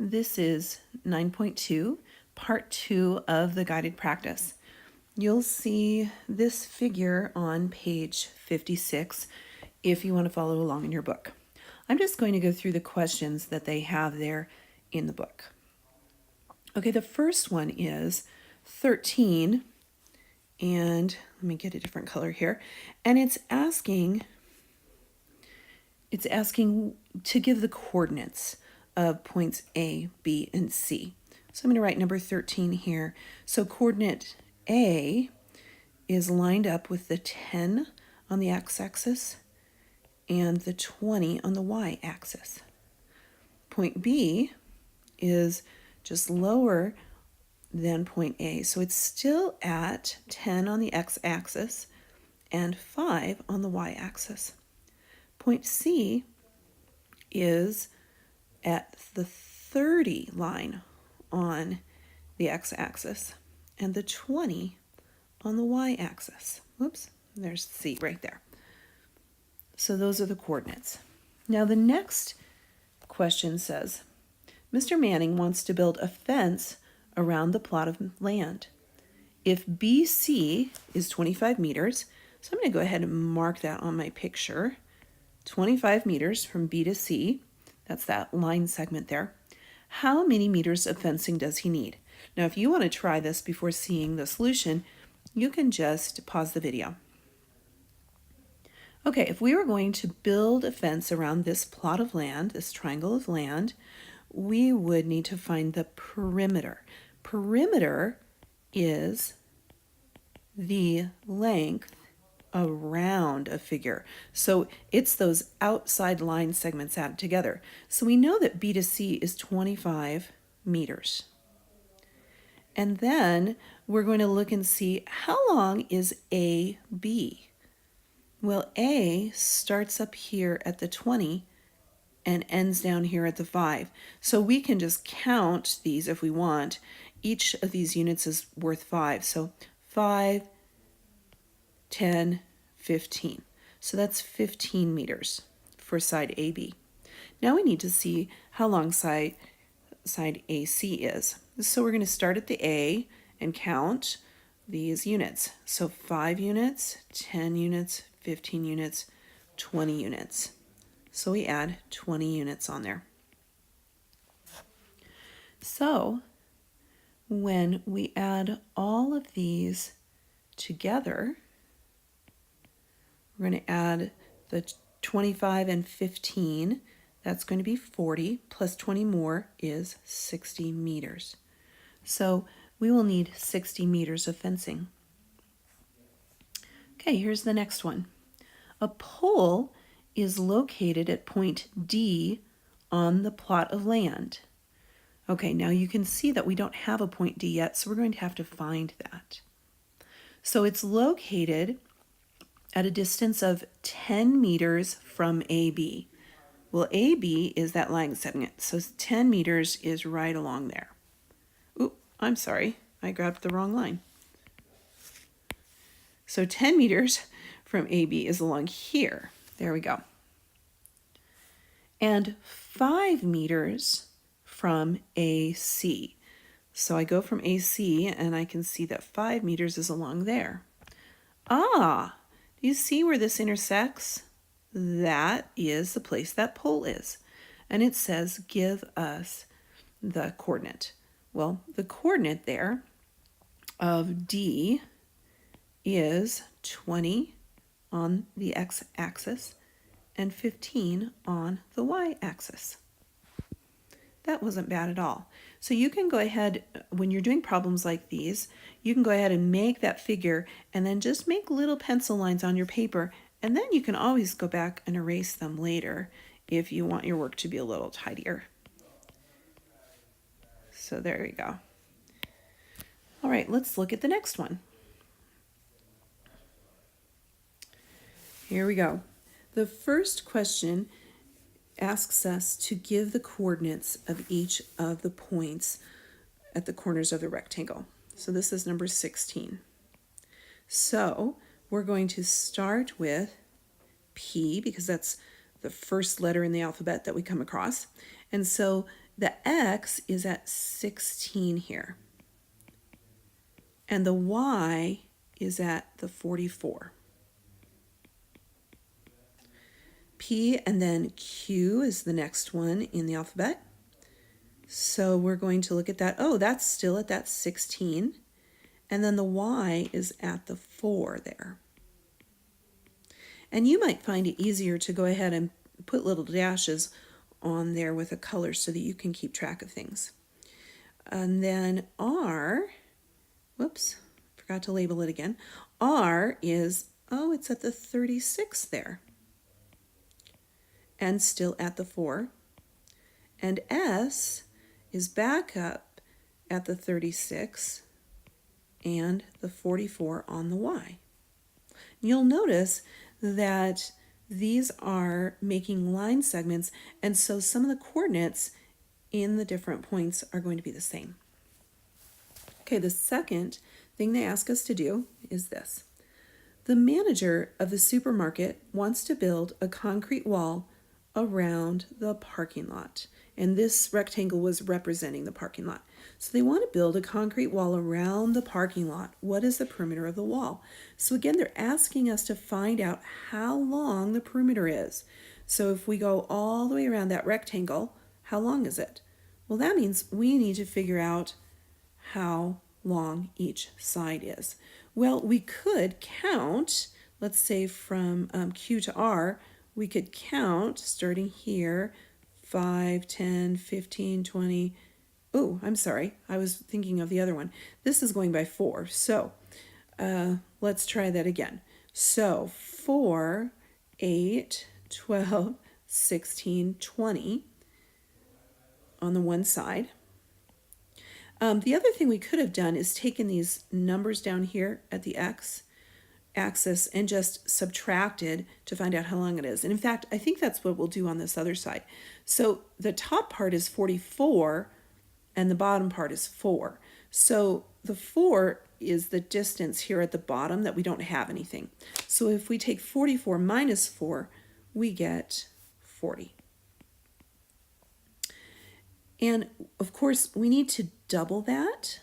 This is 9.2, part 2 of the guided practice. You'll see this figure on page 56 if you want to follow along in your book. I'm just going to go through the questions that they have there in the book. Okay, the first one is 13, and let me get a different color here, and it's asking to give the coordinates of points A, B, and C. So I'm going to write number 13 here. So coordinate A is lined up with the 10 on the x-axis and the 20 on the y-axis. Point B is just lower than point A, so it's still at 10 on the x-axis and 5 on the y-axis. Point C is at the 30 line on the x-axis and the 20 on the y-axis. Whoops, there's C right there. So those are the coordinates. Now the next question says, Mr. Manning wants to build a fence around the plot of land. If BC is 25 meters, so I'm going to go ahead and mark that on my picture. 25 meters from B to C, that's that line segment there. How many meters of fencing does he need? Now, if you want to try this before seeing the solution, you can just pause the video. Okay, if we were going to build a fence around this plot of land, this triangle of land, we would need to find the perimeter. Perimeter is the length around a figure. So it's those outside line segments added together. So we know that B to C is 25 meters. And then we're going to look and see how long is AB. Well, A starts up here at the 20 and ends down here at the 5. So we can just count these if we want. Each of these units is worth 5. So 5, 10, 15. So that's 15 meters for side AB. Now we need to see how long side AC is. So we're going to start at the A and count these units. So 5 units, 10 units, 15 units, 20 units. So we add 20 units on there. So when we add all of these together, we're going to add the 25 and 15. That's going to be 40, plus 20 more is 60 meters. So we will need 60 meters of fencing. Okay, here's the next one. A pole is located at point D on the plot of land. Okay, now you can see that we don't have a point D yet, so we're going to have to find that. So it's located at a distance of 10 meters from AB. Well, AB is that line segment, so 10 meters is right along there. Oop, I'm sorry, I grabbed the wrong line. So 10 meters from AB is along here. There we go. And 5 meters from AC. So I go from AC and I can see that 5 meters is along there. Ah, do you see where this intersects? That is the place that pole is. And it says, give us the coordinate. Well, the coordinate there of D is 20 on the x-axis and 15 on the y-axis. That wasn't bad at all. So you can go ahead, when you're doing problems like these, you can go ahead and make that figure and then just make little pencil lines on your paper, and then you can always go back and erase them later if you want your work to be a little tidier. So there you go. All right, let's look at the next one. Here we go. The first question asks us to give the coordinates of each of the points at the corners of the rectangle. So this is number 16. So we're going to start with P because that's the first letter in the alphabet that we come across. And so the x is at 16 here. And the y is at the 44. P and then Q is the next one in the alphabet. So we're going to look at that. Oh, that's still at that 16. And then the Y is at the 4 there. And you might find it easier to go ahead and put little dashes on there with a color so that you can keep track of things. And then R, whoops, forgot to label it again. R is, oh, it's at the 36 there. And still at the 4. And S is back up at the 36 and the 44 on the Y. You'll notice that these are making line segments, and so some of the coordinates in the different points are going to be the same. Okay, the second thing they ask us to do is this. The manager of the supermarket wants to build a concrete wall around the parking lot. And this rectangle was representing the parking lot. So they want to build a concrete wall around the parking lot. What is the perimeter of the wall? So again, they're asking us to find out how long the perimeter is. So if we go all the way around that rectangle, how long is it? Well, that means we need to figure out how long each side is. Well, we could count, let's say from Q to R, we could count starting here, 5, 10, 15, 20. Oh, I'm sorry. I was thinking of the other one. This is going by 4. So let's try that again. So 4, 8, 12, 16, 20 on the one side. The other thing we could have done is taken these numbers down here at the X axis and just subtracted to find out how long it is. And in fact, I think that's what we'll do on this other side. So the top part is 44 and the bottom part is 4. So the 4 is the distance here at the bottom that we don't have anything. So if we take 44 minus 4, we get 40. And of course, we need to double that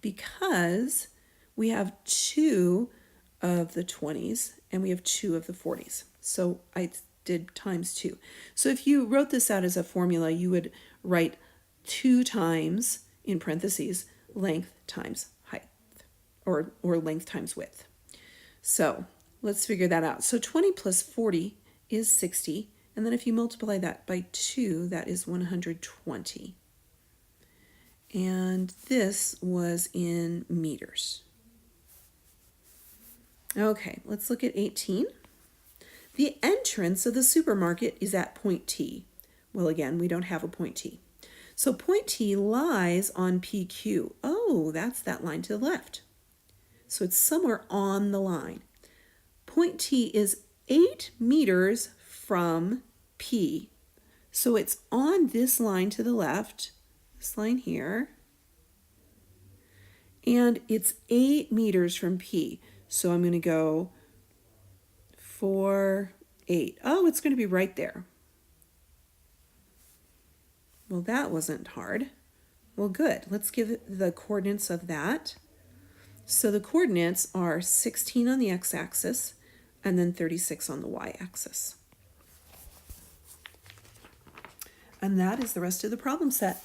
because we have 2 of the 20s and we have 2 of the 40s. So I did times 2. So if you wrote this out as a formula, you would write 2 times, in parentheses, length times height, or length times width. So let's figure that out. So 20 plus 40 is 60. And then if you multiply that by 2, that is 120. And this was in meters. Okay, let's look at 18. The entrance of the supermarket is at point T. Well, again, we don't have a point T. So point T lies on PQ. Oh, that's that line to the left. So it's somewhere on the line. Point T is 8 meters from P. So it's on this line to the left, this line here, and it's 8 meters from P. So I'm going to go 4, 8. Oh, it's going to be right there. Well, that wasn't hard. Well, good. Let's give it the coordinates of that. So the coordinates are 16 on the x-axis and then 36 on the y-axis. And that is the rest of the problem set.